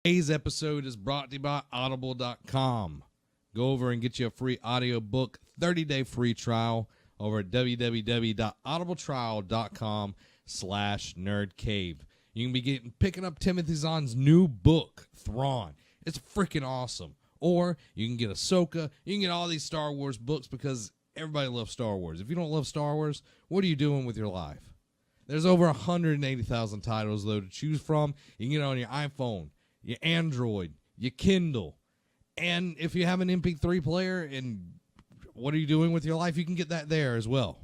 Today's episode is brought to you by Audible.com. Go over and get you a free audiobook 30-day free trial over at www.audibletrial.com/nerdcave. You can be picking up Timothy Zahn's new book, Thrawn. It's freaking awesome. Or you can get Ahsoka. You can get all these Star Wars books because everybody loves Star Wars. If you don't love Star Wars, what are you doing with your life? There's over 180,000 titles, though, to choose from. You can get it on your iPhone, your Android, your Kindle. And if you have an MP3 player and what are you doing with your life, you can get that there as well.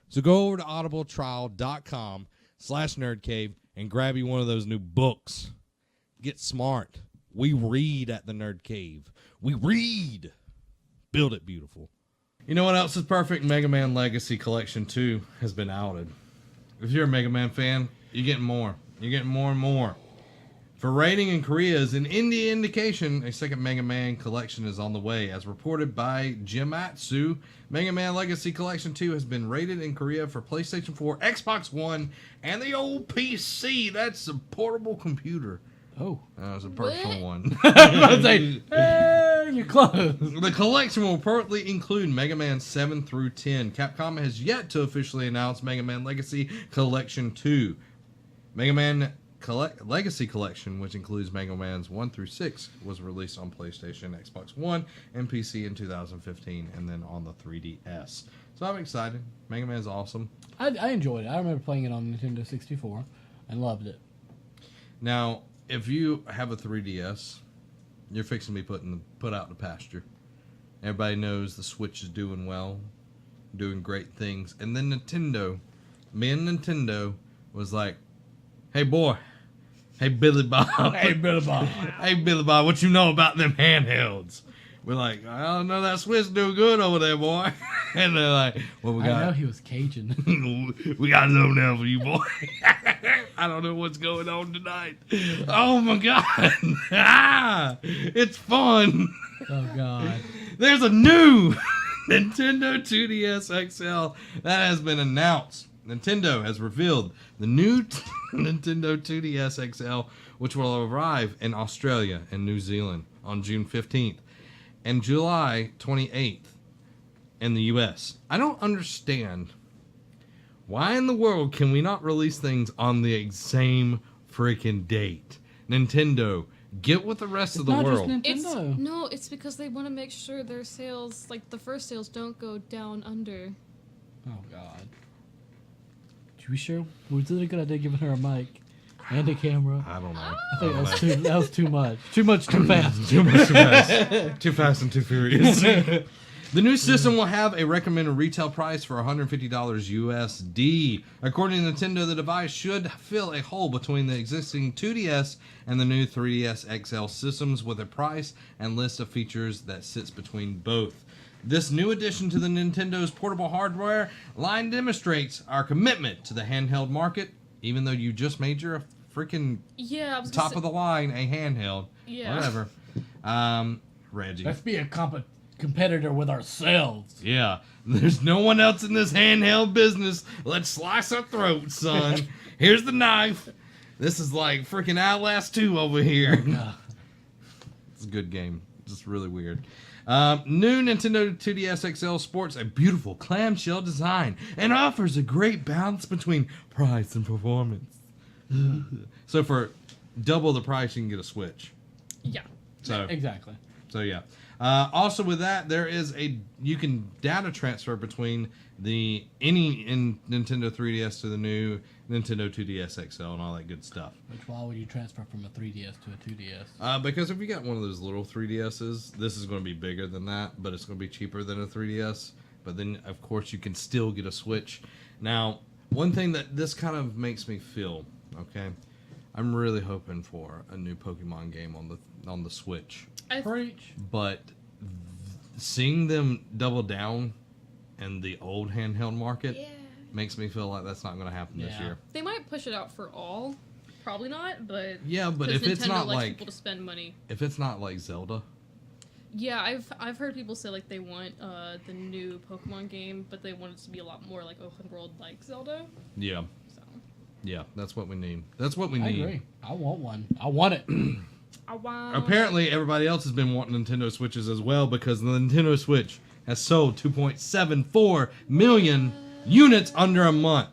So go over to audibletrial.com/nerdcave and grab you one of those new books. Get smart. We read at the Nerd Cave. We read. Build it beautiful. You know what else is perfect? Mega Man Legacy Collection 2 has been outed. If you're a Mega Man fan, you're getting more. You're getting more and more. For rating in Korea is an indie indication, a second Mega Man collection is on the way. As reported by Jimatsu, Mega Man Legacy Collection 2 has been rated in Korea for PlayStation 4, Xbox One, and the old PC. That's a portable computer. Oh. That was a personal one. I was like, hey, you're close. The collection will reportedly include Mega Man 7 through 10. Capcom has yet to officially announce Mega Man Legacy Collection 2. Mega Man Legacy Collection, which includes Mega Man's 1 through 6, was released on PlayStation, Xbox One, and PC in 2015, and then on the 3DS. So I'm excited. Mega Man's awesome. I enjoyed it. I remember playing it on Nintendo 64 and loved it. Now, if you have a 3DS, you're fixing to be put out to pasture. Everybody knows the Switch is doing well, doing great things. And then Nintendo was like, hey boy, hey Billy Bob. Hey, Billy Bob. Hey Billy Bob, what you know about them handhelds? We're like, I don't know, that Switch doing good over there, boy. And they're like, well, we got... I know he was Cajun. We got something else for you, boy. I don't know what's going on tonight. Oh, my God. It's fun. Oh, God. There's a new Nintendo 2DS XL that has been announced. Nintendo has revealed the new Nintendo 2DS XL, which will arrive in Australia and New Zealand on June 15th and July 28th in the US. I don't understand why in the world can we not release things on the same freaking date. Nintendo, get with the rest of the world. It's because they want to make sure their sales, like the first sales, don't go down under. Oh, God. You be sure? Was it a good idea giving her a mic and a camera? I don't know. I think that was too much. Too much, too fast. Too much, too fast. Too fast and too furious. The new system will have a recommended retail price for $150 USD. According to Nintendo, the device should fill a hole between the existing 2DS and the new 3DS XL systems with a price and list of features that sits between both. This new addition to the Nintendo's portable hardware line demonstrates our commitment to the handheld market, even though you just made your freaking top of the line a handheld. Yeah. Whatever. Reggie. Let's be a competitor with ourselves. Yeah. There's no one else in this handheld business. Let's slice our throats, son. Here's the knife. This is like freaking Outlast 2 over here. It's a good game. Just really weird. New Nintendo 2DS XL sports a beautiful clamshell design and offers a great balance between price and performance. So for double the price, you can get a Switch. Yeah. So exactly. So yeah. Also with that, you can data transfer between any Nintendo 3DS to the new Nintendo 2DS XL and all that good stuff. Why would you transfer from a 3DS to a 2DS? Because if you got one of those little 3DSs, this is going to be bigger than that, but it's going to be cheaper than a 3DS. But then, of course, you can still get a Switch. Now, one thing that this kind of makes me feel, okay, I'm really hoping for a new Pokemon game on the Switch. Preach. But seeing them double down in the old handheld market makes me feel like that's not going to happen this year. They might push it out for all. Probably not, but but if Nintendo it's not likes like people to spend money. If it's not like Zelda. Yeah, I've heard people say like they want the new Pokemon game, but they want it to be a lot more like open world like Zelda. Yeah. So. Yeah, that's what we need. That's what we need. I agree. I want one. I want it. Oh, wow. Apparently, everybody else has been wanting Nintendo Switches as well because the Nintendo Switch has sold 2.74 million units under a month.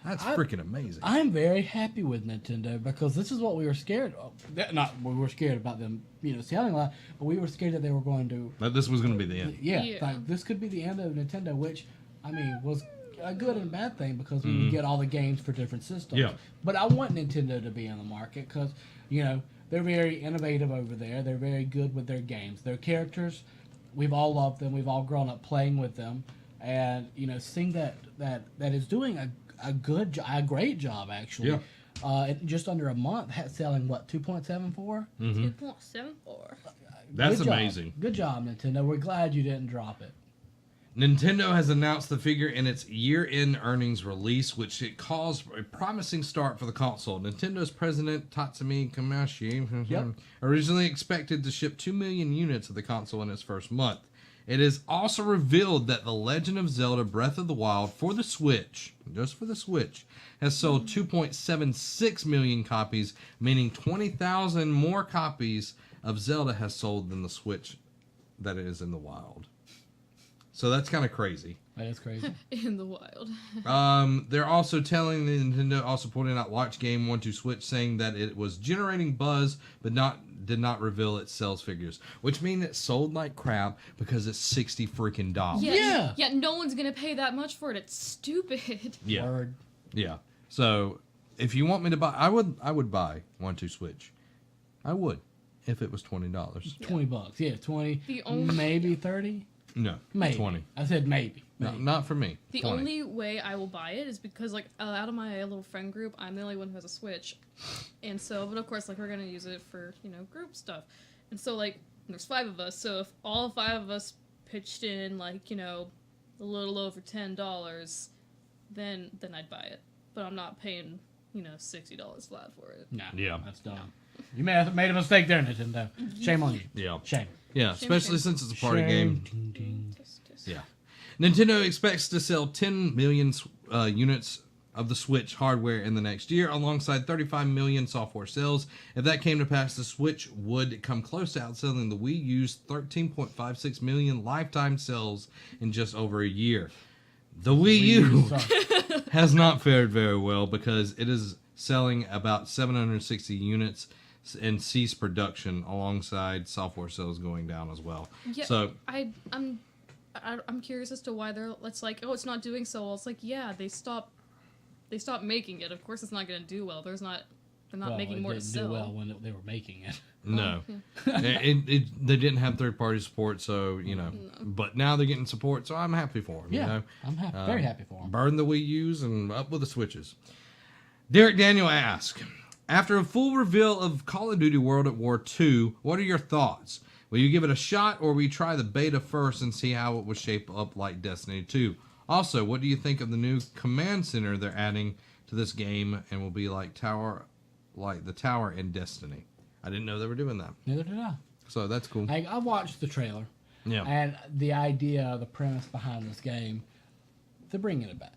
That's freaking amazing. I'm very happy with Nintendo because this is what we were scared of. Not we were scared about them, selling a lot, but we were scared that they were going to. That this was going to be the end. Yeah, like this could be the end of Nintendo, which was a good and bad thing because we would get all the games for different systems. Yeah. But I want Nintendo to be in the market because they're very innovative over there. They're very good with their games. Their characters, we've all loved them. We've all grown up playing with them, and seeing that is doing a great job actually. Yeah. In just under a month, selling what 2.74. 2.74. That's Good job. amazing. Good job, Nintendo. We're glad you didn't drop it. Nintendo has announced the figure in its year-end earnings release, which it calls a promising start for the console. Nintendo's president, Tatsumi Kamashi, originally expected to ship 2 million units of the console in its first month. It is also revealed that The Legend of Zelda Breath of the Wild for the Switch, just for the Switch, has sold 2.76 million copies, meaning 20,000 more copies of Zelda has sold than the Switch that is in the wild. So that's kind of crazy. That is crazy. In the wild. They're also telling Nintendo, also pointing out Launch Game 1-2 Switch, saying that it was generating buzz, but did not reveal its sales figures, which means it sold like crap because it's $60 freaking dollars. Yeah. Yeah, no one's gonna pay that much for it. It's stupid. Yeah. Word. Yeah. So if you want me to buy, I would buy 1-2 Switch. I would, if it was $20. $20. Yeah, 20. The only- maybe 30. No, Maybe 20. I said maybe. No, not for me. The 20. only way I will buy it is because, out of my little friend group, I'm the only one who has a Switch. And so, but of course, we're going to use it for, group stuff. And so, there's 5 of us. So if all 5 of us pitched in, a little over $10, then I'd buy it. But I'm not paying, $60 flat for it. No. Yeah. That's dumb. You may have made a mistake there, Nintendo. Shame on you. Yeah. Shame. Yeah, Shame, especially shame. since it's a party game. Ding, ding. Yeah. Nintendo expects to sell 10 million units of the Switch hardware in the next year, alongside 35 million software sales. If that came to pass, the Switch would come close to outselling the Wii U's 13.56 million lifetime sales in just over a year. The Wii U has not fared very well because it is selling about 760 units and ceased production alongside software sales going down as well. Yeah, So I'm curious as to why it's it's not doing so well. It's they stopped making it. Of course, it's not going to do well. They're not making more to didn't sell. do well when they were making it. no, they didn't have third-party support, so But now they're getting support, so I'm happy for them. Yeah, I'm very happy for them. Burn the Wii U's and up with the Switches. Derek Daniel asks, after a full reveal of Call of Duty World at War II, what are your thoughts? Will you give it a shot, or will you try the beta first and see how it will shape up like Destiny 2? Also, what do you think of the new command center they're adding to this game and will be like the tower in Destiny? I didn't know they were doing that. Neither did I. So that's cool. I watched the trailer. Yeah. And the idea, the premise behind this game, they're bringing it back.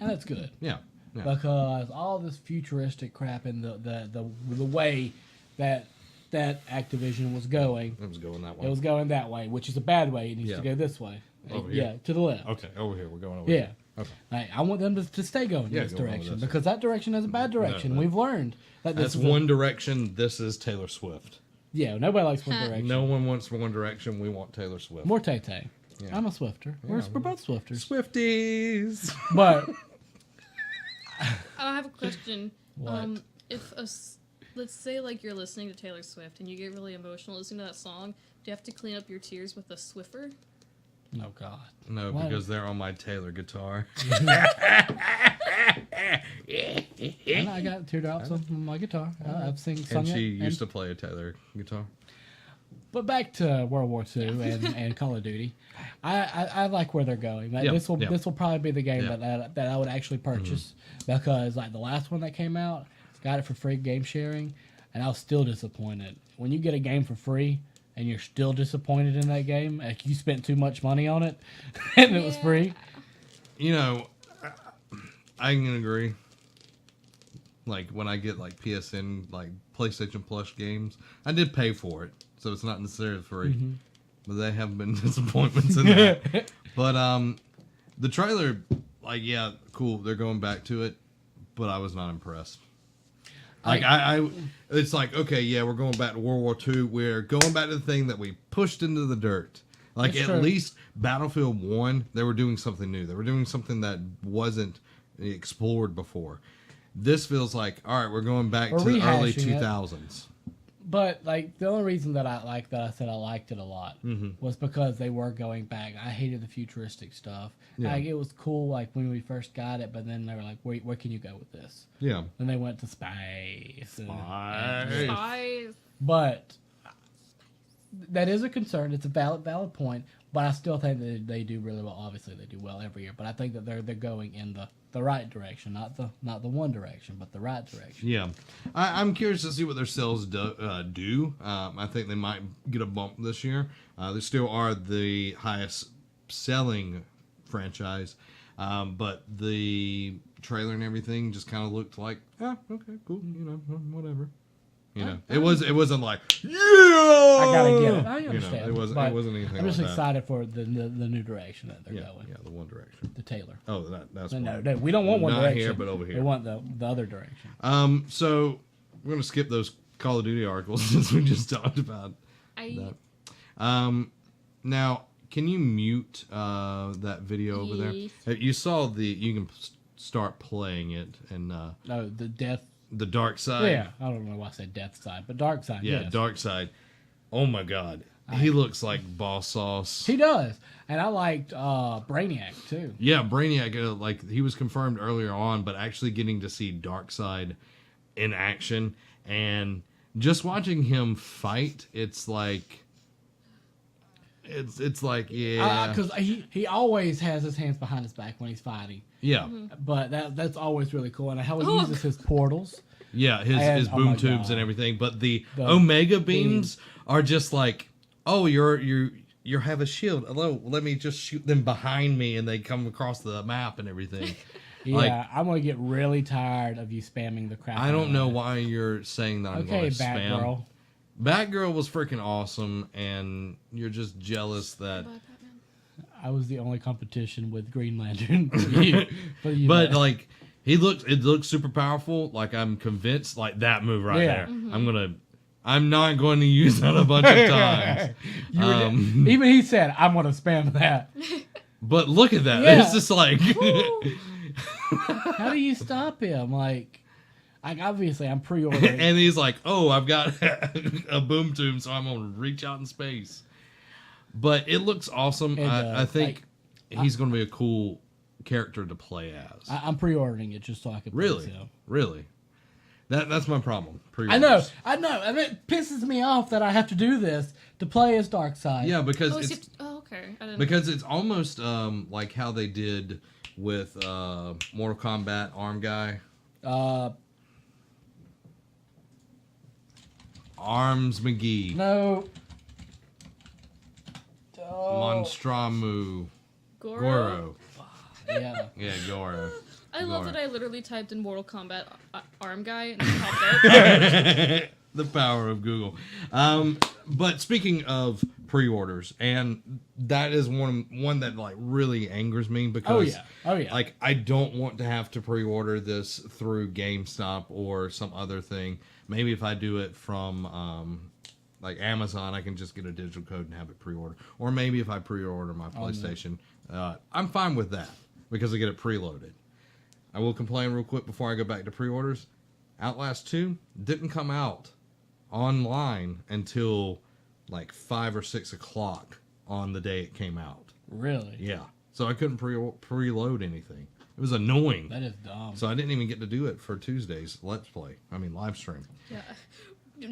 And that's good. Yeah. Because all this futuristic crap and the way that Activision was going, It was going that way. it was going that way, which is a bad way. It needs Yeah. to go this way. Over here? Yeah, to the left. Okay, over here. We're going over Yeah. here. Okay. Right, I want them to stay going Yeah, in this go on with direction this. because that direction is a bad direction. no. We've learned that this That's is One Direction. This is Taylor Swift. Yeah, nobody likes One Direction. No one wants One Direction. We want Taylor Swift. More Tay-Tay. Yeah. I'm a Swifter. We're both Swifters. Swifties. But I have a question. What? Let's say you're listening to Taylor Swift and you get really emotional listening to that song, do you have to clean up your tears with a Swiffer? oh God. No, Why? because they're on my Taylor guitar. And I got teardrops on my guitar. I've sung And it. she used to play a Taylor guitar. But back to World War II and Call of Duty, I like where they're going. Yeah, This will yeah. probably be the game Yeah. that I would actually purchase because the last one that came out, got it for free game sharing, and I was still disappointed. When you get a game for free and you're still disappointed in that game, you spent too much money on it and it was free. I can agree. When I get PSN PlayStation Plus games. I did pay for it, so it's not necessarily free. But they have been disappointments in that. But the trailer, like, yeah, cool. They're going back to it, but I was not impressed. Like it's like, okay, yeah, we're going back to World War II. We're going back to the thing that we pushed into the dirt. Like That's at true. least Battlefield 1, they were doing something new. They were doing something that wasn't explored before. This feels like, all right, we're going back We're to the early rehashing it. 2000s. But like the only reason that I said I liked it a lot was because they were going back. I hated the futuristic stuff. Yeah. Like, it was cool like when we first got it, but then they were like, where can you go with this? Yeah. Then they went to space. I But that is a concern. It's a valid point. But I still think that they do really well. Obviously, they do well every year. But I think that they're going in the right direction, not the one direction, but the right direction. Yeah. I'm curious to see what their sales do. I think they might get a bump this year. They still are the highest selling franchise. But the trailer and everything just kind of looked like, okay, cool, whatever. It wasn't like, yeah, I gotta get it. I understand. It wasn't anything. I'm just like excited for the new direction that they're that. going. Yeah, the One Direction. The Taylor. Oh, that's No, fine. we don't want one Not direction. here, but over here. We want the other direction. So we're gonna skip those Call of Duty articles since we just talked about that. Now, can you mute that video over there? Yes. You saw you can start playing it and No, the death. the Darkseid. Yeah, I don't know why I said death side, but dark side. Yeah, yes. Darkseid. Oh my God, he looks like boss sauce. He does, and I liked Brainiac too. Yeah, Brainiac, like he was confirmed earlier on, but actually getting to see Darkseid in action and just watching him fight, it's like, yeah, Because he always has his hands behind his back when he's fighting, yeah, but that's always really cool, and how he Oh, uses his portals. yeah, his And- oh boom my tubes God. and everything, but the The Omega beams are just like, oh, you have a shield. Hello, let me just shoot them behind me, and they come across the map and everything. Yeah, Like, I'm gonna get really tired of you spamming the crap. I out don't of know that. why you're saying that I'm Okay, going to spam. Batgirl. Batgirl was freaking awesome, and you're just jealous that. I was the only competition with Green Lantern. But like, it looks super powerful. Like, I'm convinced, like that move right Yeah. there. I'm not going to use that a bunch of times. Even he said, "I'm gonna spam that." But look at that. Yeah. It's just like, How do you stop him? Like obviously, I'm pre-ordering. and he's like, oh, I've got a boom tube, so I'm going to reach out in space. But it looks awesome. And, I think he's going to be a cool character to play as. I'm pre-ordering it just so I can play Really? him. Really? That's my problem. I know. I know. I mean, it pisses me off that I have to do this to play as Darkseid. Yeah, because Oh, it's okay. I didn't because it's almost like how they did with Mortal Kombat Arm Guy. Arms McGee. No. Oh, Monstramu. Goro. Goro. yeah. Yeah, Goro. I love Goro. that I literally typed in Mortal Kombat arm guy and it popped up. The power of Google. But speaking of pre-orders, and that is one that like really angers me because Oh yeah. like I don't want to have to pre-order this through GameStop or some other thing. Maybe if I do it from like Amazon, I can just get a digital code and have it pre-order. Or maybe if I pre-order my PlayStation, I'm fine with that because I get it preloaded. I will complain real quick before I go back to pre-orders. Outlast 2 didn't come out online until like 5 or 6 o'clock on the day it came out. Really? Yeah. So I couldn't preload anything. It was annoying. That is dumb. So I didn't even get to do it for Tuesday's live stream. Yeah.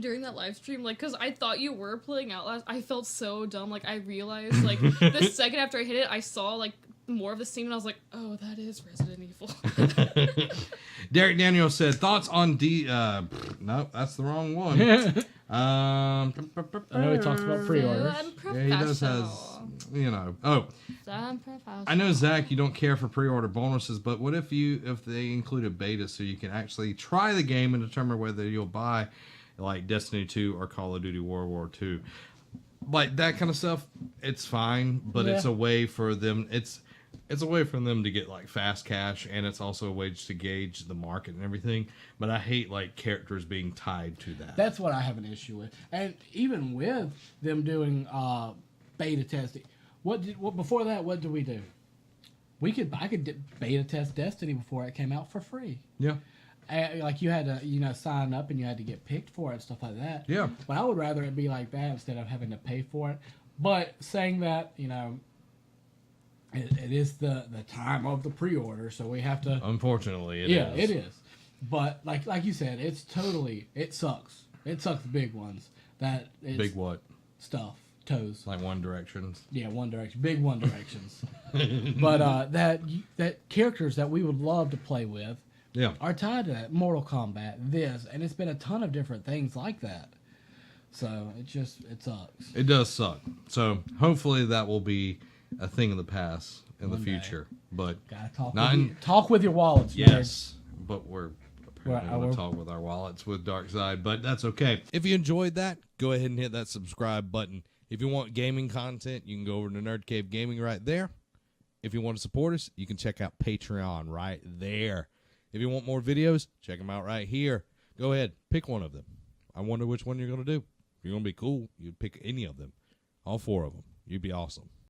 During that live stream, like, because I thought you were playing Outlast, I felt so dumb. Like, I realized, like, the second after I hit it, I saw, like, more of the scene, and I was like, oh, that is Resident Evil. Derek Daniel said, thoughts on no, that's the wrong one. I know he talks about pre-orders. I'm Yeah, he does has, Oh, I'm professional. I know, Zach, you don't care for pre-order bonuses, but what if they include a beta so you can actually try the game and determine whether you'll buy? like Destiny 2 or Call of Duty World War 2. Like that kind of stuff, it's fine, but it's a way for them. It's a way for them to get like fast cash, and it's also a way just to gauge the market and everything. But I hate like characters being tied to that. That's what I have an issue with. And even with them doing beta testing, what before that? What did we do? I could beta test Destiny before it came out for free. Yeah. Like you had to, sign up and you had to get picked for it and stuff like that. Yeah. But I would rather it be like that instead of having to pay for it. But saying that, it is the time of the pre-order, so we have to. Unfortunately, it is. But like you said, it sucks. It sucks big ones. That it's Big what? stuff. Toes. Like One Directions. Yeah, One Direction. Big One Directions. But that characters that we would love to play with. Yeah. Are tied to that. Mortal Kombat, this, and it's been a ton of different things like that. So it sucks. It does suck. So hopefully that will be a thing of the past in One the day. future. But Gotta talk with your wallets. yes, but we're apparently Well, going to talk with our wallets with Darkseid, but that's okay. If you enjoyed that, go ahead and hit that subscribe button. If you want gaming content, you can go over to Nerd Cave Gaming right there. If you want to support us, you can check out Patreon right there. If you want more videos, check them out right here. Go ahead, pick one of them. I wonder which one you're going to do. If you're going to be cool, you'd pick any of them. All 4 of them. You'd be awesome.